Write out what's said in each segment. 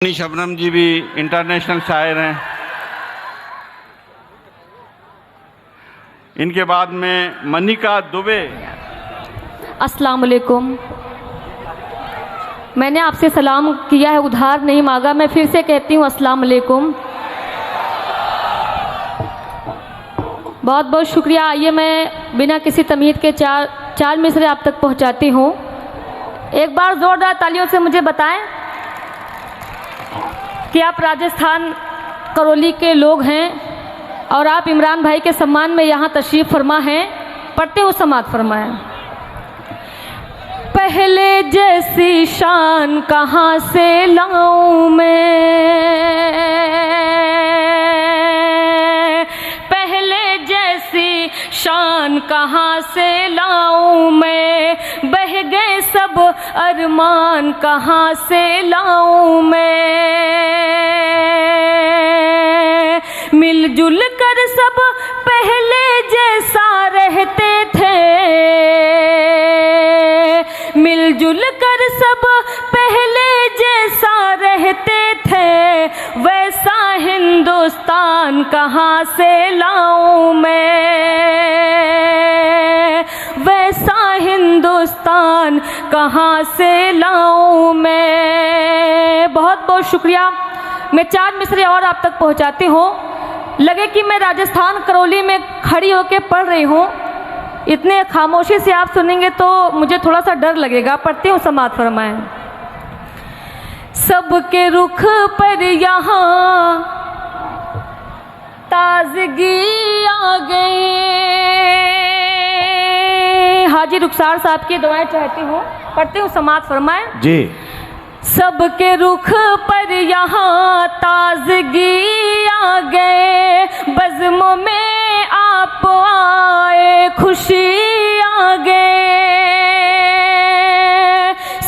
शबनम जी भी इंटरनेशनल शायर हैं। इनके बाद में मनिका दुबे। अस्सलाम वालेकुम। मैंने आपसे सलाम किया है, उधार नहीं मांगा। मैं फिर से कहती हूँ अस्सलाम वालेकुम। बहुत बहुत शुक्रिया। आइए मैं बिना किसी तमीज़ के चार मिसरे आप तक पहुँचाती हूँ। एक बार ज़ोरदार तालियों से मुझे बताएं कि आप राजस्थान करौली के लोग हैं और आप इमरान भाई के सम्मान में यहाँ तशरीफ़ फरमा हैं। पढ़ते हो समात फरमाएं। पहले जैसी शान कहाँ से लाऊं मैं, पहले जैसी शान कहाँ से लाऊं मैं, बह गए सब अरमान कहाँ से लाऊं मैं। मिलजुल कर सब पहले जैसा रहते थे, मिलजुल कर सब पहले जैसा रहते थे, वैसा हिंदुस्तान कहाँ से लाऊं मैं, वैसा हिंदुस्तान कहाँ से लाऊं मैं। बहुत बहुत शुक्रिया। मैं चार मिसरे और आप तक पहुँचाती हूँ। लगे कि मैं राजस्थान करौली में खड़ी होकर पढ़ रही हूँ। इतने खामोशी से आप सुनेंगे तो मुझे थोड़ा सा डर लगेगा। पढ़ती हूँ समात फरमाएं। सबके रुख पर यहाँ ताजगी आ गई। हाजी रुखसार साहब की दुआएं चाहती हूँ। पढ़ती हूँ समात फरमाएं जी। सबके रुख पर यहाँ ताजगी आ गए, बज़्म में आप आए खुशी आ गए।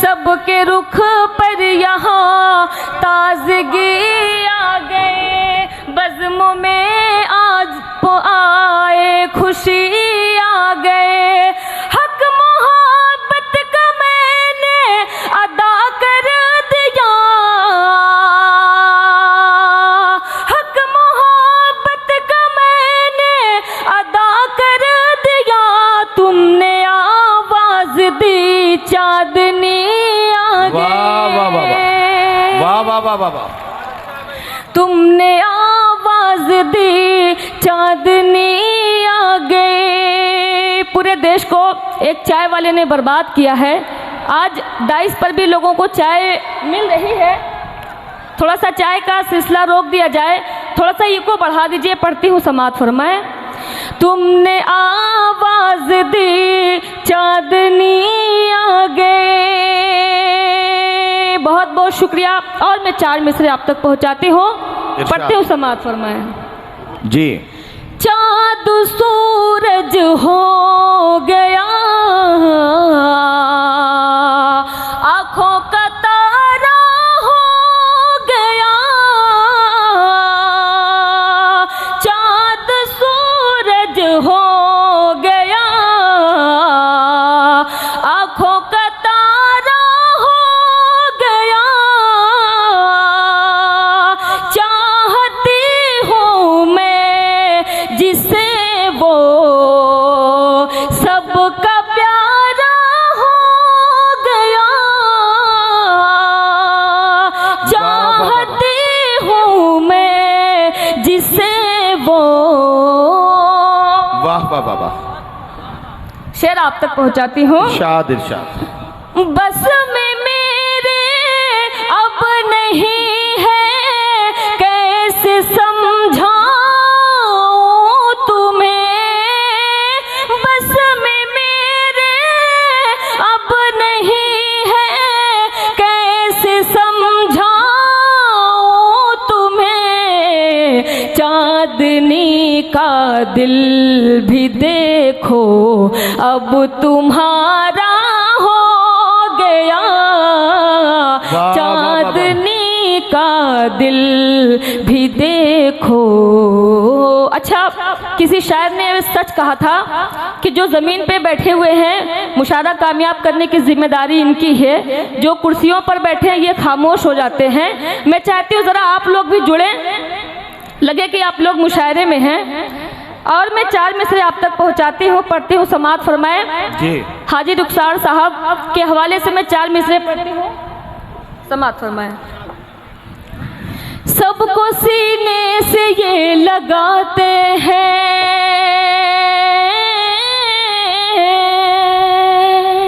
सबके रुख पर यहाँ ताजगी आ गए, बज़्म में आप आए खुशी आ गए। हक मोहब्बत का मैंने अदा कर दिया, हक मोहब्बत का मैंने अदा कर दिया। तुमने आवाज दी चांदनी आ गई। वाह वाह वाह वाह वाह वाह वाह। तुमने आवाज दी चांदनी आ गई। पूरे देश को एक चाय वाले ने बर्बाद किया है। आज डाइस पर भी लोगों को चाय मिल रही है। थोड़ा सा चाय का सिलसिला रोक दिया जाए, थोड़ा सा इको बढ़ा दीजिए। पढ़ती हूँ समात फरमाएं। तुमने आवाज दी चांदनी आ गए। बहुत बहुत शुक्रिया। और मैं चार मिसरे आप तक पहुँचाती हूँ। पढ़ती हूँ समात फरमाएं जी। चाँद सूरज हो गया, आँखों का तारा हो गया। चाँद सूरज हो गया, आँखों का तारा हो गया। चाहती हूँ मैं जिसे वो सबका प्यारा हो गया। चाहती हूँ मैं जिसे वो। वाह वाह वाह वाह। शेर आप तक पहुँचाती हूँ। इरशाद इरशाद। बस में मेरे अब नहीं है, कैसे समझाऊं तुम्हें। बस में मेरे अब नहीं है, कैसे समझाऊं तुम्हें। चांदनी का दिल भी देखो अब तुम्हारा हो गया। चांदनी का दिल भी देखो। अच्छा अच्छा, किसी शायर ने सच कहा था कि जो ज़मीन पे बैठे हुए हैं मुशायरा कामयाब करने की जिम्मेदारी इनकी है, जो कुर्सियों पर बैठे हैं ये खामोश हो जाते हैं। मैं चाहती हूँ ज़रा आप लोग भी जुड़ें, लगे कि आप लोग मुशायरे में हैं। और मैं 4 मिसरे आप तक पहुँचाती हूँ, पढ़ती हूँ, समाअत फरमाएं। जी। हाजी रुखसार साहब के हवाले से मैं 4 मिसरे पढ़ती हूँ, समाअत फरमाएं। सबको सीने से ये लगाते हैं।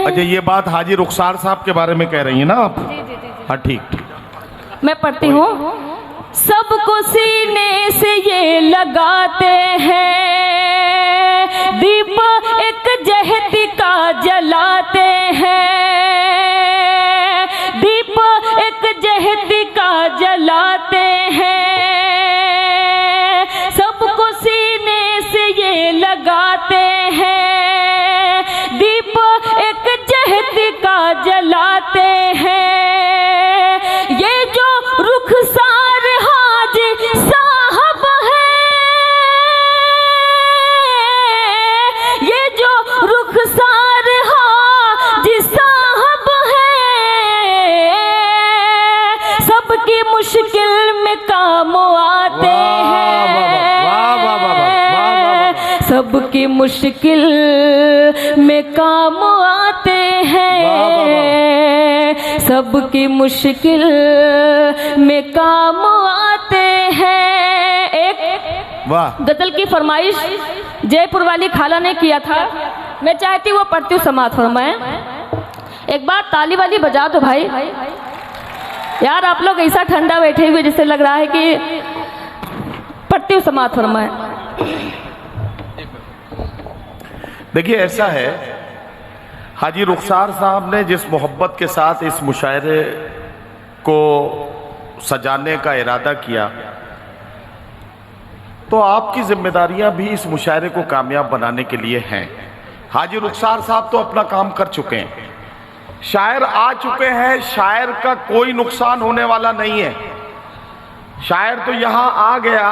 अच्छा, ये बात हाजी रुखसार साहब के बारे में कह रही हैं ना आप? हाँ, ठीक। मैं पढ़ती हूँ। सबको सीने से ये लगाते हैं, दीप एक जहती का जलाते हैं, दीप एक जहती का जलाते हैं। सबको सीने से ये लगाते हैं, दीप एक जहती का जलाते हैं। ये जो रुखसार हाजी साहब है, ये जो रुखसार हाजी साहब है, सबकी मुश्किल में काम आते हैं, सबकी मुश्किल में काम आते हैं, सबकी मुश्किल में काम आते हैं। एक वाह, गजल की फरमाइश जयपुर वाली खाला ने किया था, मैं चाहती हूँ वो पढ़ती हूँ, समाअत फरमाएं। एक बार ताली वाली बजा दो भाई। यार आप लोग ऐसा ठंडा बैठे हुए जिससे लग रहा है कि पढ़ती हूँ, समाअत फरमाएं। देखिए ऐसा है, हाजी रुखसार साहब ने जिस मोहब्बत के साथ इस मुशायरे को सजाने का इरादा किया, तो आपकी जिम्मेदारियां भी इस मुशायरे को कामयाब बनाने के लिए हैं। हाजी रुखसार साहब तो अपना काम कर चुके हैं, शायर आ चुके हैं, शायर का कोई नुकसान होने वाला नहीं है। शायर तो यहां आ गया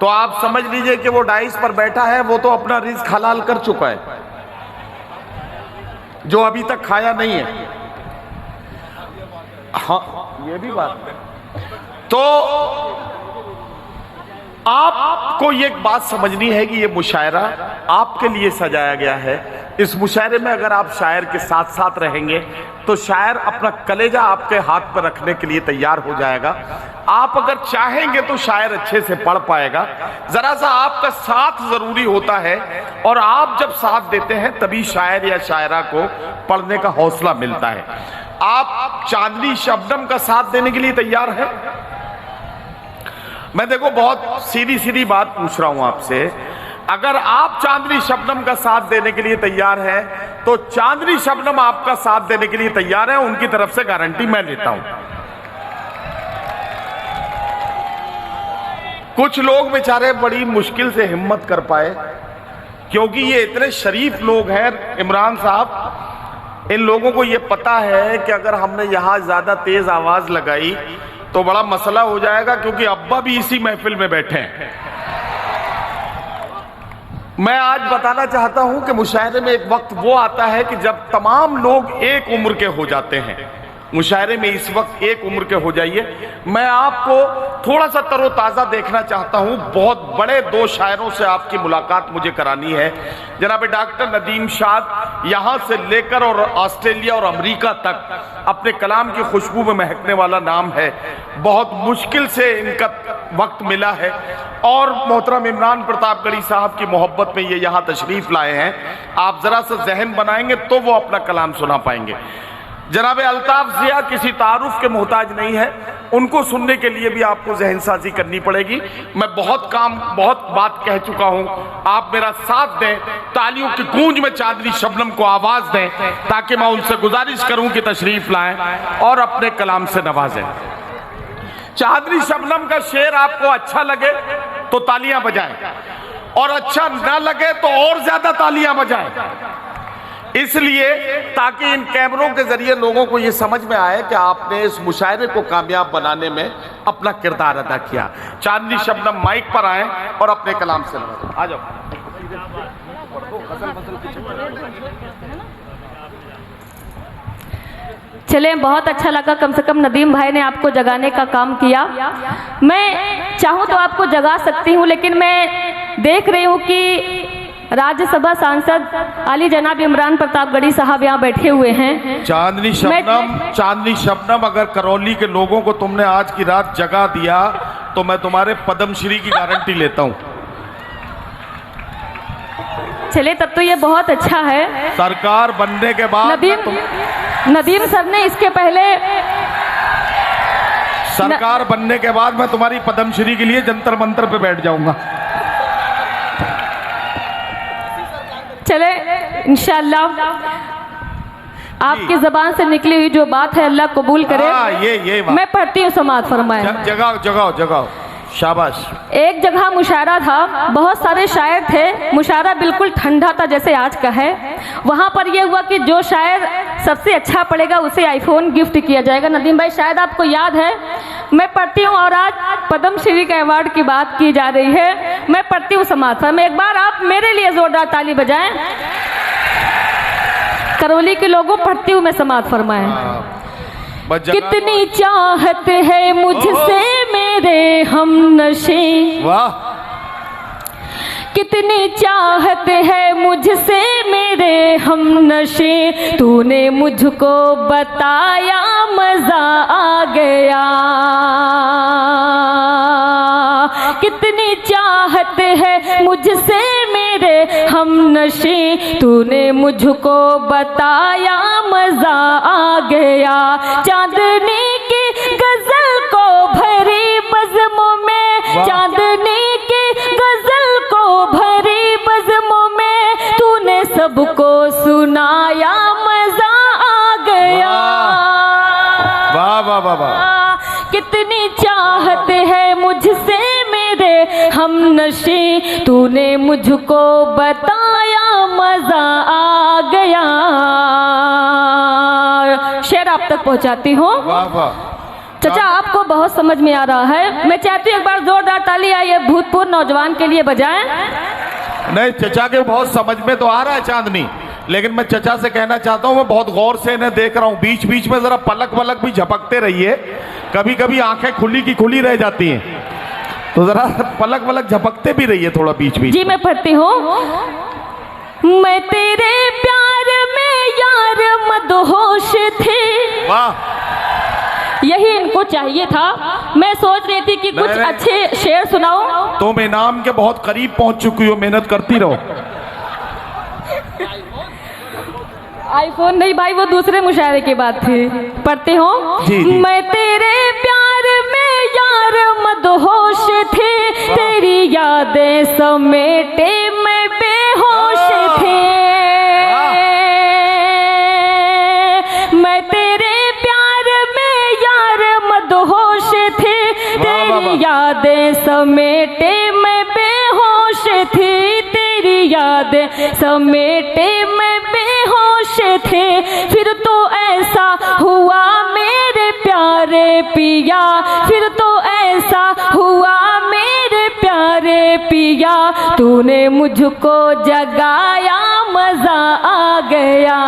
तो आप समझ लीजिए कि वो डाइस पर बैठा है, वो तो अपना रिज़्क हलाल कर चुका है, जो अभी तक खाया नहीं है। हाँ, ये भी बात है। तो आपको ये बात समझनी है कि ये मुशायरा आपके लिए सजाया गया है। इस मुशायरे में अगर आप शायर के साथ साथ रहेंगे तो शायर अपना कलेजा आपके हाथ पर रखने के लिए तैयार हो जाएगा। आप अगर चाहेंगे तो शायर अच्छे से पढ़ पाएगा। जरा सा आपका साथ जरूरी होता है, और आप जब साथ देते हैं तभी शायर या शायरा को पढ़ने का हौसला मिलता है। आप चांदनी शबनम का साथ देने के लिए तैयार है? मैं देखो बहुत सीधी सीधी बात पूछ रहा हूं आपसे, अगर आप चांदनी शबनम का साथ देने के लिए तैयार हैं तो चांदनी शबनम आपका साथ देने के लिए तैयार है, उनकी तरफ से गारंटी मैं लेता हूं। कुछ लोग बेचारे बड़ी मुश्किल से हिम्मत कर पाए, क्योंकि ये इतने शरीफ लोग हैं इमरान साहब, इन लोगों को ये पता है कि अगर हमने यहां ज्यादा तेज आवाज लगाई तो बड़ा मसला हो जाएगा, क्योंकि अब्बा भी इसी महफिल में बैठे हैं। मैं आज बताना चाहता हूं कि मुशायरे में एक वक्त वो आता है कि जब तमाम लोग एक उम्र के हो जाते हैं। मुशायरे में इस वक्त एक उम्र के हो जाइए। मैं आपको थोड़ा सा तरोताज़ा देखना चाहता हूं। बहुत बड़े 2 शायरों से आपकी मुलाकात मुझे करानी है। जनाब डॉक्टर नदीम शाद यहां से लेकर और ऑस्ट्रेलिया और अमेरिका तक अपने कलाम की खुशबू में महकने वाला नाम है। बहुत मुश्किल से इनका वक्त मिला है, और मोहतरम इमरान प्रतापगढ़ी साहब की मोहब्बत में ये यहाँ तशरीफ लाए हैं। आप जरा सा जहन बनाएंगे तो वो अपना कलाम सुना पाएंगे। जनाब अल्ताफ जिया किसी तारुफ के मोहताज नहीं है, उनको सुनने के लिए भी आपको जहन साजी करनी पड़ेगी। मैं बहुत बात कह चुका हूं, आप मेरा साथ दें, तालियों की गूंज में चांदनी शबनम को आवाज दें, ताकि मैं उनसे गुजारिश करूं कि तशरीफ लाएं और अपने कलाम से नवाजें। चांदनी शबनम का शेर आपको अच्छा लगे तो तालियां बजाएं, और अच्छा ना लगे तो और ज्यादा तालियां बजाएं। इसलिए ताकि इन कैमरों के जरिए लोगों को ये समझ में आए कि आपने इस मुशायरे को कामयाब बनाने में अपना किरदार अदा किया। चांदनी शबनम माइक पर आए और अपने कलाम से आ जाओ। चले, बहुत अच्छा लगा, कम से कम नदीम भाई ने आपको जगाने का काम किया। मैं चाहूँ तो आपको जगा सकती हूँ, लेकिन मैं देख रही हूँ कि राज्यसभा सांसद अली जनाब इमरान प्रतापगढ़ी साहब यहाँ बैठे हुए हैं। चांदनी शबनम, अगर करौली के लोगों को तुमने आज की रात जगा दिया तो मैं तुम्हारे पद्मश्री की गारंटी लेता हूँ। चले, तब तो ये बहुत अच्छा है। सरकार बनने के बाद नदीम सर ने इसके पहले सरकार बनने के बाद मैं तुम्हारी पद्मश्री के लिए जंतर मंतर पे बैठ जाऊंगा। चले, इंशाअल्लाह आपकी जबान से निकली हुई जो बात है अल्लाह कबूल करे। ये बात। मैं पढ़ती हूँ, समात फरमाए। जगाओ, शाबाश। एक जगह मुशायरा था, बहुत सारे शायर थे, मुशायरा बिल्कुल ठंडा था जैसे आज का है। वहाँ पर यह हुआ कि जो शायर सबसे अच्छा पढ़ेगा उसे आईफोन गिफ्ट किया जाएगा। नदीम भाई, शायद आपको याद है, मैं पढ़ती हूँ और आज पद्मश्री के अवार्ड की बात की जा रही है। मैं पढ़ती हूँ समात में, एक बार आप मेरे लिए जोरदार ताली बजाएं। करौली के लोगों, पढ़ती हूँ मैं, समात फरमाएं। कितनी चाहत है मुझसे मेरे हमनशी, वाह। कितनी चाहत है मुझसे मेरे हमनशी, तूने मुझको बताया मजा आ गया। कितनी चाहत है मुझसे मेरे हमनशी, तूने मुझको बताया मजा आ गया। चांदनी की गजल को भरी बज़्मों में, चांदनी की गजल को भरी बज़्मों में, तूने सबको सुनाया मजा आ गया। वाह वाह वाह वाह। कितनी चाहत है मुझसे मेरे हमनशी, तूने मुझको बताया मजा आ गया। शेर आप तक पहुंचाती हूँ। वाह वाह। चाचा, आपको बहुत समझ में आ रहा है। मैं चाहती हूँ एक बार जोरदार ताली आइए भूतपूर्व नौजवान के लिए बजाएं। नहीं, चचा के बहुत समझ में तो आ रहा है चांदनी, लेकिन मैं चचा से कहना चाहता हूँ, मैं बहुत गौर से इन्हें देख रहा हूँ। बीच बीच में जरा पलक वलक भी झपकते रहिए, कभी कभी आंखें खुली की खुली रह जाती हैं, तो जरा पलक वलक झपकते भी रहिए थोड़ा बीच बीच। जी, मैं पढ़ती हूँ। मैं तेरे प्यार में यार मदहोश थी। वाह। यही इनको चाहिए था। मैं सोच रही थी कि कुछ अच्छे शेर सुनाओ। तुम इनाम के बहुत करीब पहुंच चुकी हो, मेहनत करती रहो। आईफोन नहीं भाई, वो दूसरे मुशायरे की बात थी। पढ़ती हूँ। मैं तेरे प्यार में यार मदहोश थी, तेरी यादें समेटे मैं बेहोश थी। मैं तेरे प्यार में यार मदहोश थी, तेरी यादें समेटे मैं बेहोश थी। तेरी यादें समेटे मैं बेहोश थे। फिर तो ऐसा हुआ मेरे प्यारे पिया, फिर तो ऐसा हुआ मेरे प्यारे पिया, तूने मुझको जगाया मजा आ गया।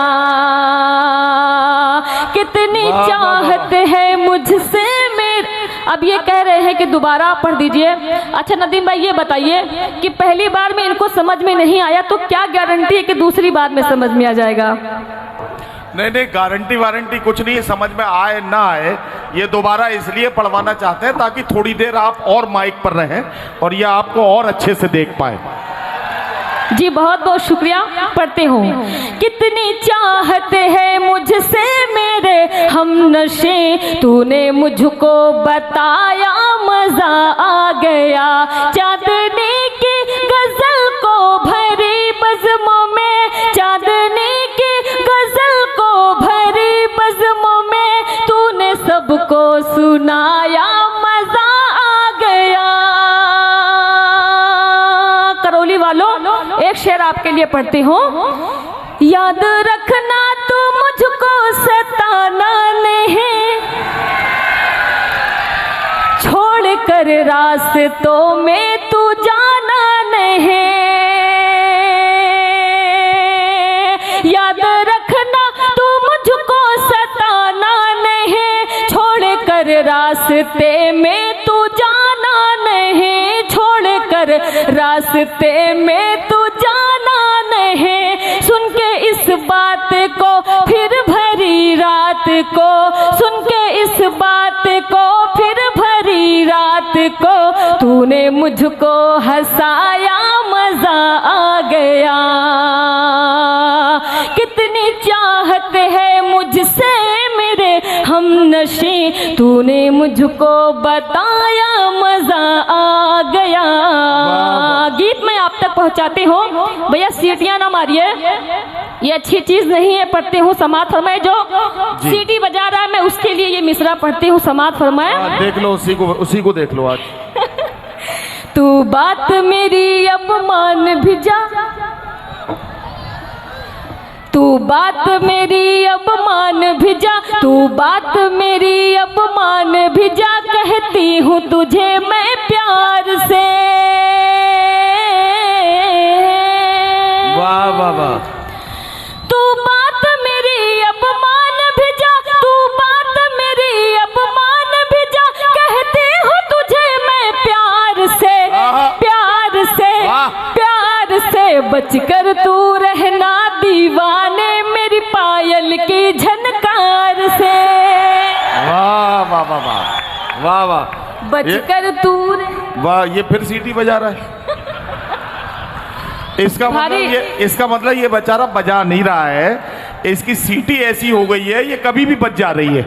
कितनी चाहत है मुझसे मेरे। अब ये कह रहे हैं कि दोबारा पढ़ दीजिए। अच्छा नदीम भाई, ये बताइए कि पहली बार में इनको समझ में नहीं आया तो क्या गारंटी है कि दूसरी बार में समझ में आ जाएगा? नहीं, गारंटी वारंटी कुछ नहीं है, समझ में आए ना आए। ये दोबारा इसलिए पढ़वाना चाहते हैं ताकि थोड़ी देर आप और माइक पर रहें और ये आपको और अच्छे से देख पाए। जी, बहुत बहुत शुक्रिया। पढ़ते हूँ। कितनी चाहत है मुझसे मेरे हमनशी, तूने मुझको बताया मजा आ गया। चांदनी की गजल को भरी बज़्मों में, चांदनी की गजल को भरी बज़्मों में, तूने सबको सुनाया मजा आ गया। करौली वालों, एक शेर आपके लिए पढ़ती हूँ। याद रख रखना तू मुझको सताना नहीं, छोड़ कर रास्तों में तू जाना नहीं। याद रखना तू मुझको सताना नहीं, छोड़ कर रास्ते में तू जाना नहीं, छोड़ कर रास्ते में तू जाना नहीं। सुन के इस बात को फिर भरी रात को, सुन के इस बात को फिर भरी रात को, तूने मुझको हंसाया मजा आ गया। कितनी चाहत है मुझसे मेरे हमनशी, तूने मुझको बताया मजा आ गया। गीत मैं आप तक पहुंचाती हूँ, भैया सीटियां ना मारिए, ये अच्छी चीज नहीं है। पढ़ते हूँ समाज फरमाए, जो सीटी बजा रहा है मैं उसके लिए ये मिसरा पढ़ती हूँ, समाज फरमाए। देख लो उसी को देख लो आज। तू बात मेरी अब मान भी जा, तू बात मेरी अब मान भी जा, तू बात मेरी अब मान भी जा, कहती हूँ तुझे मैं प्यार से। वाह वाह वाह। तू बात मेरी अब मान भी जा, तू बात मेरी अब मान भी जा, कहती हूँ तुझे मैं प्यार से, प्यार से, प्यार से। बचकर तू रहना दीवाने मेरी पायल की झनकार से। वाह वाह वाह वाह वाह वाह। बचकर तू वाह, ये फिर सीटी बजा रहा है। इसका मतलब ये बेचारा बजा नहीं रहा है, इसकी सीटी ऐसी हो गई है ये कभी भी बज जा रही है।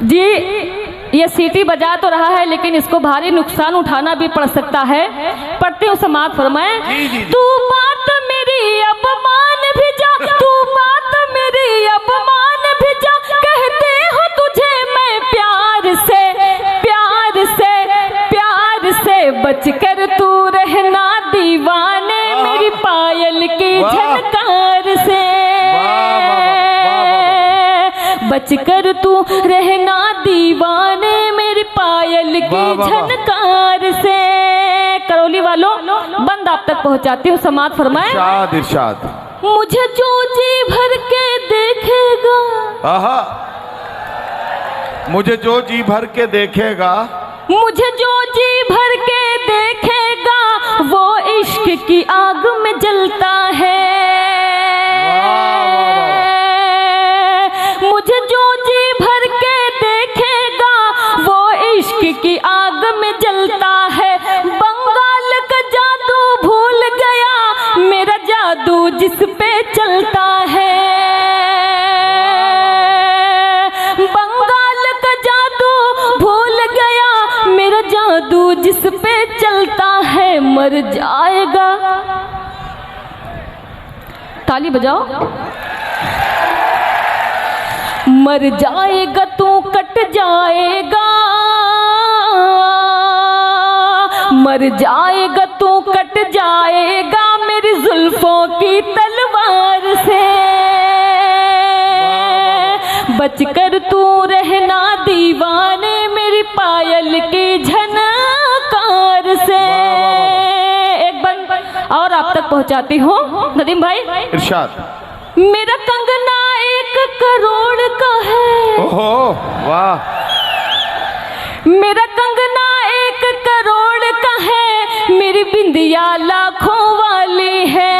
जी ये सीटी बजा तो रहा है लेकिन इसको भारी नुकसान उठाना भी पड़ सकता है। पढ़ते हो समाज फरमाए। तू बात मेरी अब मान भी जा, तू बात मेरी अब मान भी जा, कहते हो तुझे मैं प्यार से, प्यार से, प्यार से। बचकर तू रहना दीवाने मेरी पायल की झनकार से। बचकर तू रहना दीवाने मेरी पायल की झनकार से। करौली वालों बंद आप तक पहुंचाती हूँ, समाज फरमाए। इरशाद इरशाद। मुझे जो जी भर के देखेगा, आहा, मुझे जो जी भर के देखेगा, मुझे जो जी भर के देखेगा, वो इश्क की आग में जलता है। मुझे जो जी भर के देखेगा, वो इश्क की आग में जलता है। बंगाल का जादू भूल गया, मेरा जादू जिस पे चलता है। बंगाल का जादू भूल गया, मेरा जादू जिस पे चलता है। मर जाएगा, ताली बजाओ। मर जाएगा तू कट जाएगा, मर जाएगा तू कट जाएगा, मेरी जुल्फों की तलवार से। बचकर तू रहना दीवाने मेरी पायल की झनकार से। एक बंद और आप तक पहुंचाती हूँ नदीम भाई। इरशाद। मेरा कंगना 1 करोड़ का है। ओहो वाह। मेरा कंगना 1 करोड़ का है, मेरी बिंदिया लाखों वाली है।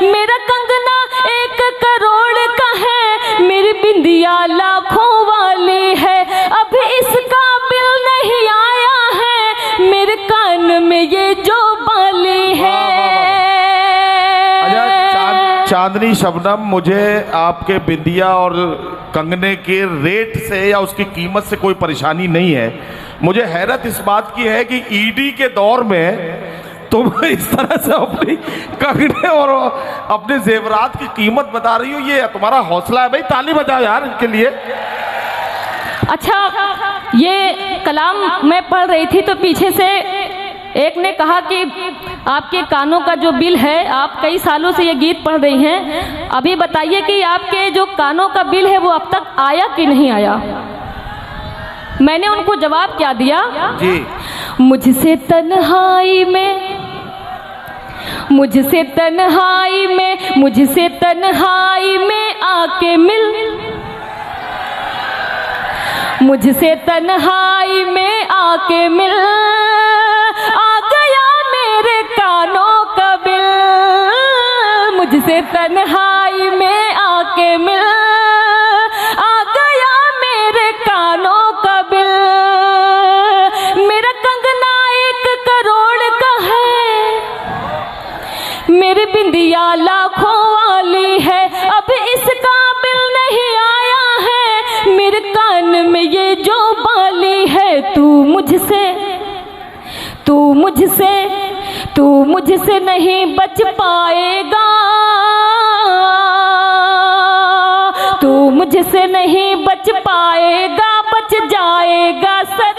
मेरा कंगना 1 करोड़ का है, मेरी बिंदिया लाखों वाली है। अभी इसका बिल नहीं आया है, मेरे कान में ये जो बाली है। चांदनी शबनम, मुझे आपके बिंदिया और कंगने के रेट से या उसकी कीमत से कोई परेशानी नहीं है। मुझे हैरत इस बात की है कि ईडी के दौर में तुम इस तरह से अपनी कंगने और अपने जेवरात की कीमत बता रही हो, ये तुम्हारा हौसला है भाई। ताली बजाओ यार इनके लिए। अच्छा, ये कलाम मैं पढ़ रही थी तो पीछे से एक ने कहा कि आपके कानों का जो बिल है, आप कई सालों से ये गीत पढ़ रही हैं, अभी बताइए कि आपके जो कानों का बिल है वो अब तक आया कि नहीं आया। मैंने उनको जवाब क्या दिया जी, मुझसे तन्हाई में, मुझसे तन्हाई में, मुझसे तन्हाई में आके मिल, मुझसे तन्हाई में आके मिल, आ गया मेरे कानों का बिल, मुझसे तन्हाई में आके मिल, आ गया मेरे कानों का बिल। मेरा कंगना 1 करोड़ का है, मेरी बिंदिया लाखों वाली है, अब इसका बिल नहीं आया है, मेरे कान में ये जो बाली है, तू मुझसे नहीं बच पाएगा, तू मुझसे नहीं बच पाएगा, बच जाएगा सर